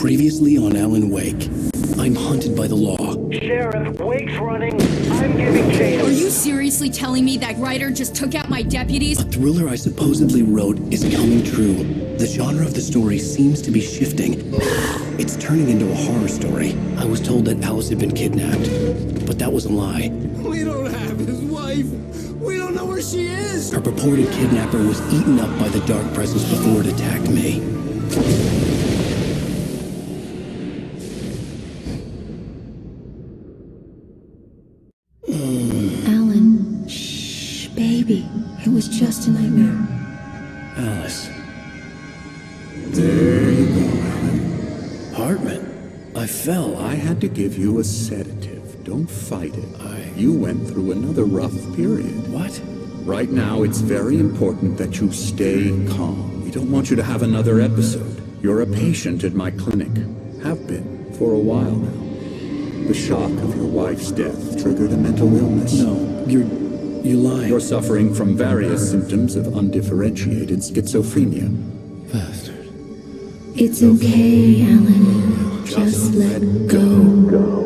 Previously on Alan Wake. I'm hunted by the law. Sheriff, Wake's running. I'm giving chase. Are you seriously telling me that writer just took out my deputies? A thriller I supposedly wrote is coming true. The genre of the story seems to be shifting. It's turning into a horror story. I was told that Alice had been kidnapped, but that was a lie. We don't have his wife. We don't know where she is. Her purported kidnapper was eaten up by the dark presence before it attacked me. Alan, shh, baby. It was just a nightmare. Alice. There you go, Alan. Hartman. I fell. I had to give you a sedative. Don't fight it. You went through another rough period. What? Right now, it's very important that you stay calm. We don't want you to have another episode. You're a patient at my clinic. Have been for a while now. The shock of your wife's death triggered a mental illness. No, you lie. You're suffering from various symptoms of undifferentiated schizophrenia. Bastard. It's okay, Alan. Just let go.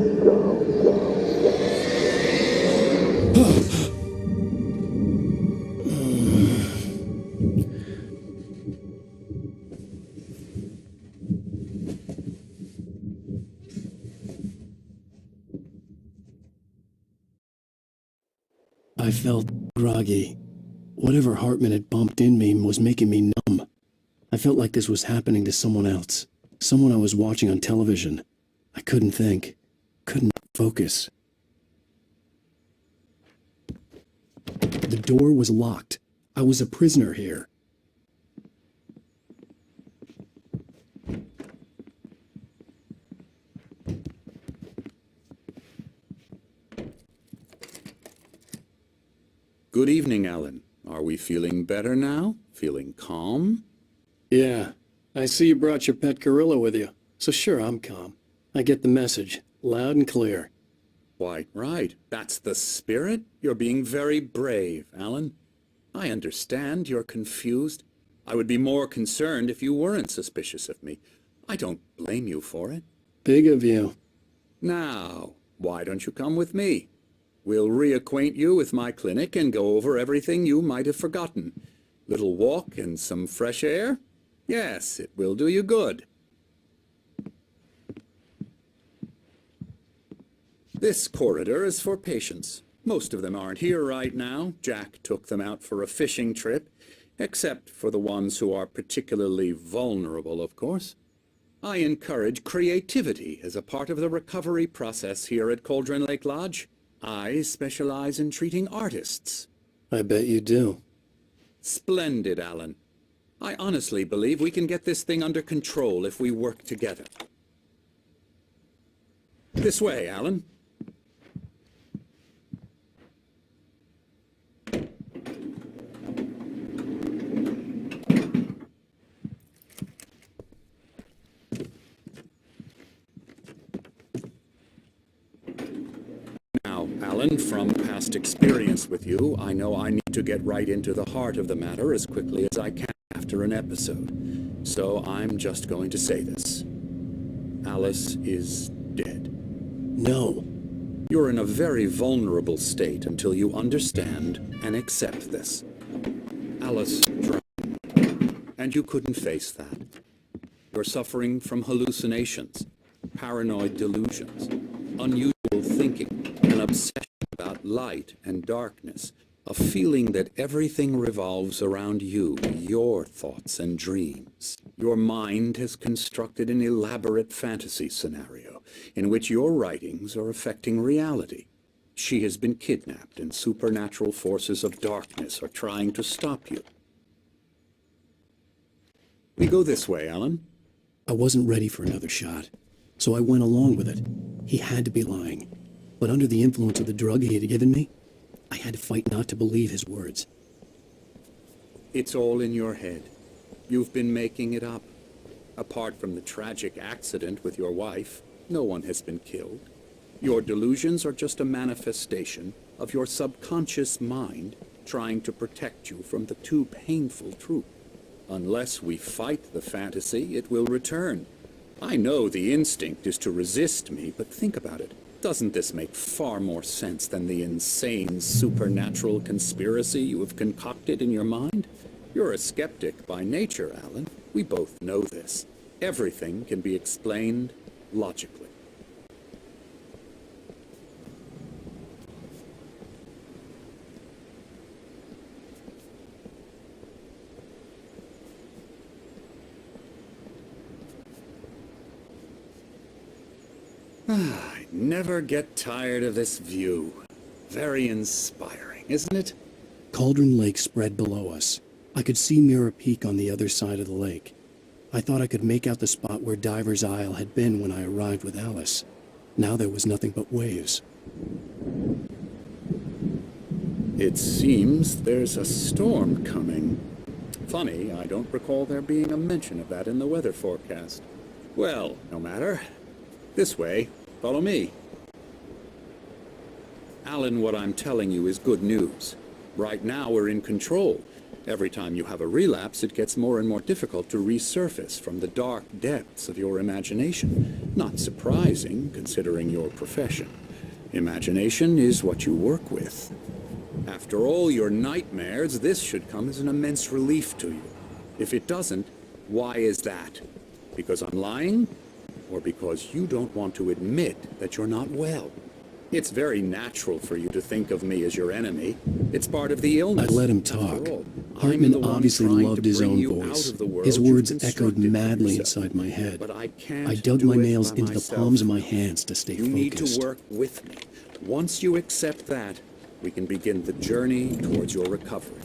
I felt groggy. Whatever Hartman had bumped in me was making me numb. I felt like this was happening to someone else. Someone I was watching on television. I couldn't think. Couldn't focus. The door was locked. I was a prisoner here. Good evening, Alan. Are we feeling better now? Feeling calm? Yeah. I see you brought your pet gorilla with you. So sure, I'm calm. I get the message. Loud and clear. Quite right. That's the spirit. You're being very brave, Alan. I understand you're confused. I would be more concerned if you weren't suspicious of me. I don't blame you for it. Big of you. Now, why don't you come with me? We'll reacquaint you with my clinic and go over everything you might have forgotten. Little walk and some fresh air? Yes, it will do you good. This corridor is for patients. Most of them aren't here right now. Jack took them out for a fishing trip, except for the ones who are particularly vulnerable, of course. I encourage creativity as a part of the recovery process here at Cauldron Lake Lodge. I specialize in treating artists. I bet you do. Splendid, Alan. I honestly believe we can get this thing under control if we work together. This way, Alan. Alan, from past experience with you, I know I need to get right into the heart of the matter as quickly as I can after an episode. So I'm just going to say this. Alice is dead. No. You're in a very vulnerable state until you understand and accept this. Alice drowned, and you couldn't face that. You're suffering from hallucinations, paranoid delusions, unusual thinking, an obsession about light and darkness, a feeling that everything revolves around you, your thoughts and dreams. Your mind has constructed an elaborate fantasy scenario in which your writings are affecting reality. She has been kidnapped and supernatural forces of darkness are trying to stop you. We go this way, Alan. I wasn't ready for another shot, so I went along with it. He had to be lying. But under the influence of the drug he had given me, I had to fight not to believe his words. It's all in your head. You've been making it up. Apart from the tragic accident with your wife, no one has been killed. Your delusions are just a manifestation of your subconscious mind trying to protect you from the too painful truth. Unless we fight the fantasy, it will return. I know the instinct is to resist me, but think about it. Doesn't this make far more sense than the insane supernatural conspiracy you have concocted in your mind? You're a skeptic by nature, Alan. We both know this. Everything can be explained logically. I never get tired of this view. Very inspiring, isn't it? Cauldron Lake spread below us. I could see Mirror Peak on the other side of the lake. I thought I could make out the spot where Diver's Isle had been when I arrived with Alice. Now there was nothing but waves. It seems there's a storm coming. Funny, I don't recall there being a mention of that in the weather forecast. Well, no matter. This way. Follow me. Alan, what I'm telling you is good news. Right now we're in control. Every time you have a relapse, it gets more and more difficult to resurface from the dark depths of your imagination. Not surprising, considering your profession. Imagination is what you work with. After all your nightmares, this should come as an immense relief to you. If it doesn't, why is that? Because I'm lying? Or because you don't want to admit that you're not well? It's very natural for you to think of me as your enemy. It's part of the illness. I let him talk. After all, I'm Hartman the one obviously trying loved to his bring own you voice. out of the world His you've words echoed constructed for madly yourself. inside my head. But I can't I dug do my it nails by into the myself. palms of my hands to stay You need focused. to work with me. Once you accept that, we can begin the journey towards your recovery.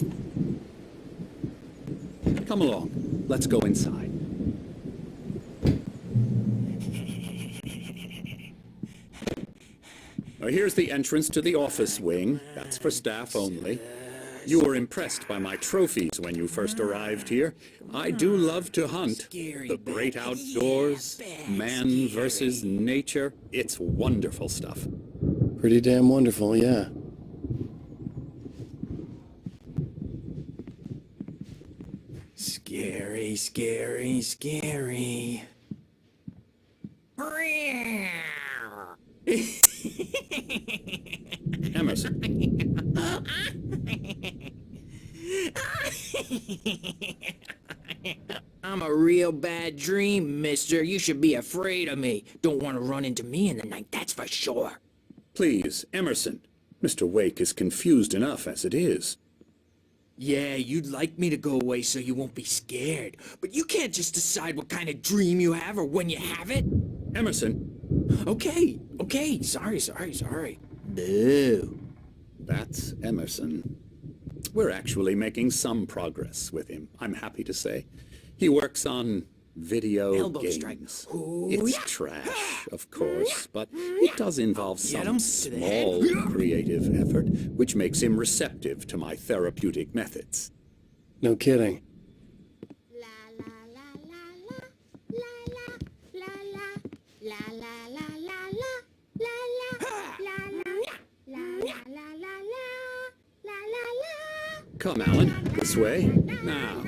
Come along. Let's go inside. Now, here's the entrance to the office wing. That's for staff only. You were impressed by my trophies when you first arrived here. I do love to hunt. The great outdoors, man versus nature. It's wonderful stuff. Pretty damn wonderful, yeah. Scary, scary, scary. Emerson. I'm a real bad dream, mister. You should be afraid of me. Don't want to run into me in the night, that's for sure. Please, Emerson. Mr. Wake is confused enough as it is. Yeah, you'd like me to go away so you won't be scared. But you can't just decide what kind of dream you have or when you have it. Emerson. Okay. Sorry. Boo. That's Emerson. We're actually making some progress with him, I'm happy to say. He works on video Elbow games. strike. Ooh, It's yeah. trash, of course, but it does involve Get some him to the head. small creative effort, which makes him receptive to my therapeutic methods. No kidding. Come, Alan, this way. Now,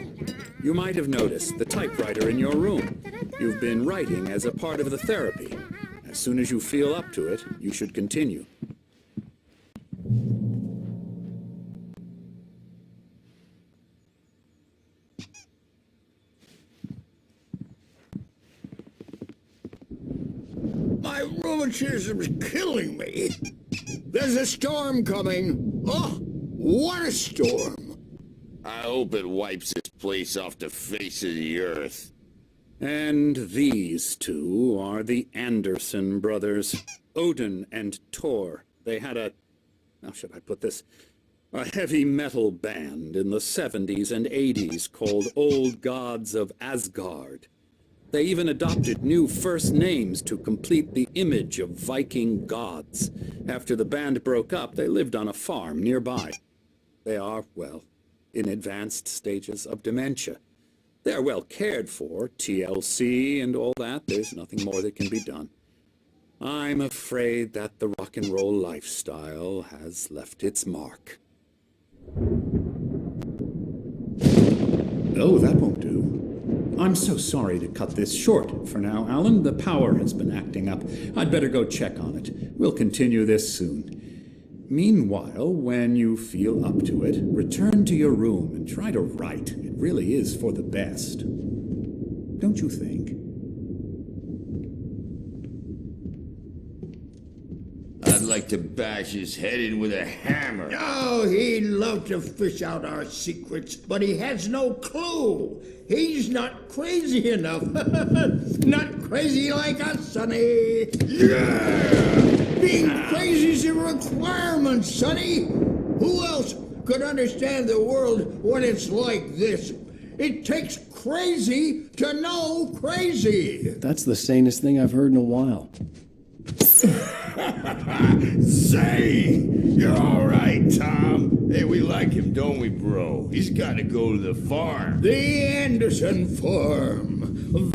you might have noticed the typewriter in your room. You've been writing as a part of the therapy. As soon as you feel up to it, you should continue. My rheumatism's killing me. There's a storm coming. Oh, what a storm. I hope it wipes this place off the face of the earth. And these two are the Anderson brothers, Odin and Thor. They had how should I put this? A heavy metal band in the 70s and 80s called Old Gods of Asgard. They even adopted new first names to complete the image of Viking gods. After the band broke up, they lived on a farm nearby. They are, well, in advanced stages of dementia. They're well cared for, TLC and all that. There's nothing more that can be done. I'm afraid that the rock and roll lifestyle has left its mark. Oh, that won't do. I'm so sorry to cut this short for now, Alan. The power has been acting up. I'd better go check on it. We'll continue this soon. Meanwhile, when you feel up to it, return to your room and try to write. It really is for the best. Don't you think? I'd like to bash his head in with a hammer. Oh, he'd love to fish out our secrets, but he has no clue. He's not crazy enough. Not crazy like us, Sonny. Yeah! Being crazy's a requirement, Sonny. Who else could understand the world when it's like this? It takes crazy to know crazy. That's the sanest thing I've heard in a while. Say, you're all right, Tom. Hey, we like him, don't we, bro? He's got to go to the farm. The Anderson Farm.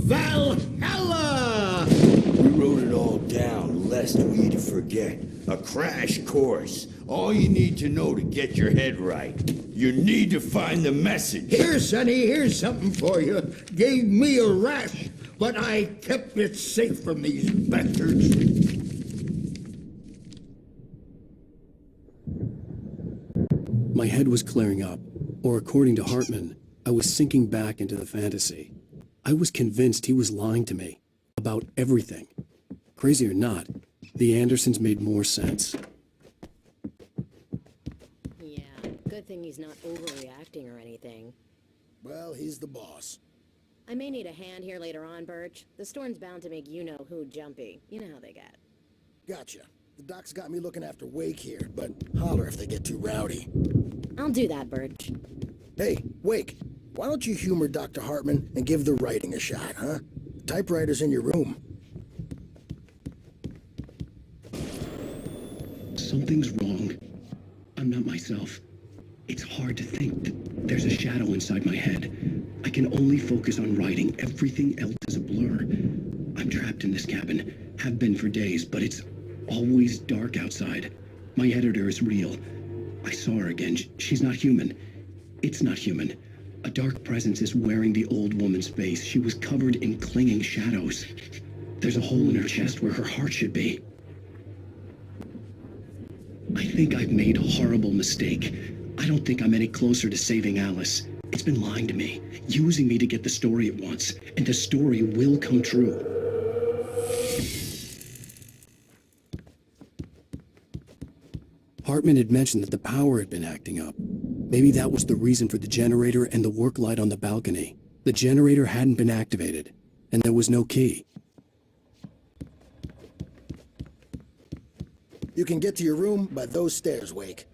Valhalla! We wrote it all down, lest we forget. A crash course. All you need to know to get your head right. You need to find the message. Here, Sonny, here's something for you. Gave me a rash, but I kept it safe from these bastards. My head was clearing up, or according to Hartman, I was sinking back into the fantasy. I was convinced he was lying to me about everything. Crazy or not, the Andersons made more sense. Yeah, good thing he's not overreacting or anything. Well, he's the boss. I may need a hand here later on, Birch. The storm's bound to make you-know-who jumpy. You know how they get. Gotcha. The doc's got me looking after Wake here, but holler if they get too rowdy. I'll do that, Birch. Hey, Wake, why don't you humor Dr. Hartman and give the writing a shot, huh? The typewriter's in your room. Something's wrong. I'm not myself. It's hard to think. There's a shadow inside my head. I can only focus on writing. Everything else is a blur. I'm trapped in this cabin. Have been for days, but it's always dark outside. My editor is real. I saw her again. She's not human. It's not human. A dark presence is wearing the old woman's face. She was covered in clinging shadows. There's a hole in her chest where her heart should be. I think I've made a horrible mistake. I don't think I'm any closer to saving Alice. It's been lying to me, using me to get the story it wants, and the story will come true. Hartman had mentioned that the power had been acting up. Maybe that was the reason for the generator and the work light on the balcony. The generator hadn't been activated, and there was no key. You can get to your room by those stairs, Wake.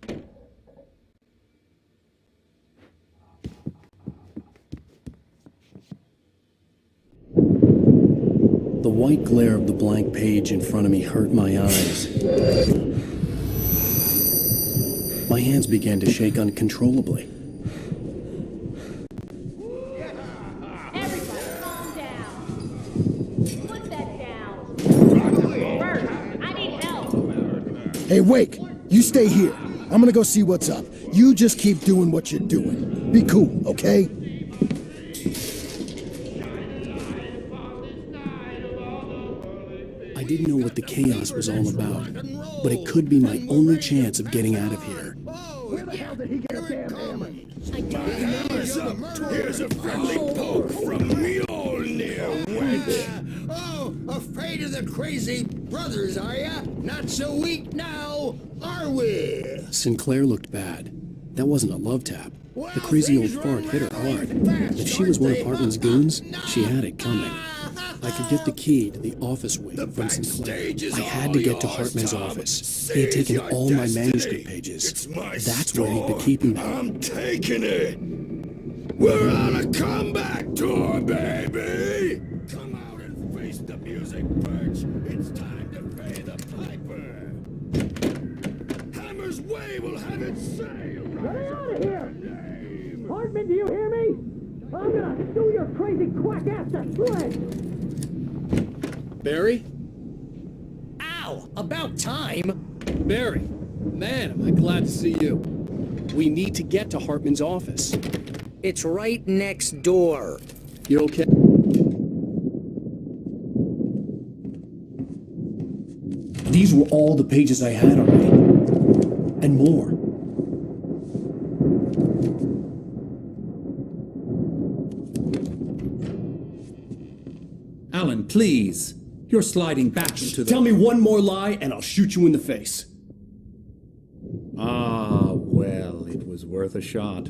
The white glare of the blank page in front of me hurt my eyes. My hands began to shake uncontrollably. Everybody, calm down. Put that down. Bert, I need help. Hey, Wake, you stay here. I'm gonna go see what's up. You just keep doing what you're doing. Be cool, okay? I didn't know what the chaos was all about, but it could be my only chance of getting out of here. Where the hell did he get a damn hammer? Hammer's up. Here's a friendly poke from Mjolnir, wench. Oh, afraid of the crazy brothers, are ya? Not so weak now, are we? Sinclair looked bad. That wasn't a love tap. The crazy old fart hit her hard. If she was one of Hartman's goons, she had it coming. I could get the key to the office wing from Sinclair. I had to get to Hartman's office. He had taken all my manuscript pages. That's where he'd be keeping them. I'm taking it. We're on a comeback tour, baby. Come out and face the music, Birch. It's time to pay the piper. Hammer's way will have its say. Get out of here! Hartman, do you hear me? I'm gonna do your crazy quack ass to shreds! Barry? Ow! About time! Barry! Man, am I glad to see you. We need to get to Hartman's office. It's right next door. You okay? These were all the pages I had already. And more. Alan, please. You're sliding back into the... Tell me one more lie and I'll shoot you in the face. Ah, well, it was worth a shot.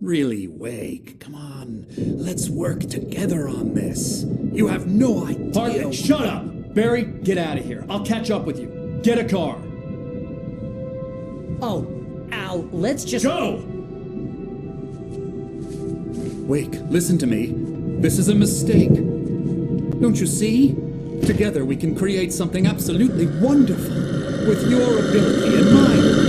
Really, Wake, come on. Let's work together on this. You have no idea... Hartman, shut up! Barry, get out of here. I'll catch up with you. Get a car. Oh, Al, let's just... Go! Wake, listen to me. This is a mistake. Don't you see? Together we can create something absolutely wonderful. With your ability and mine.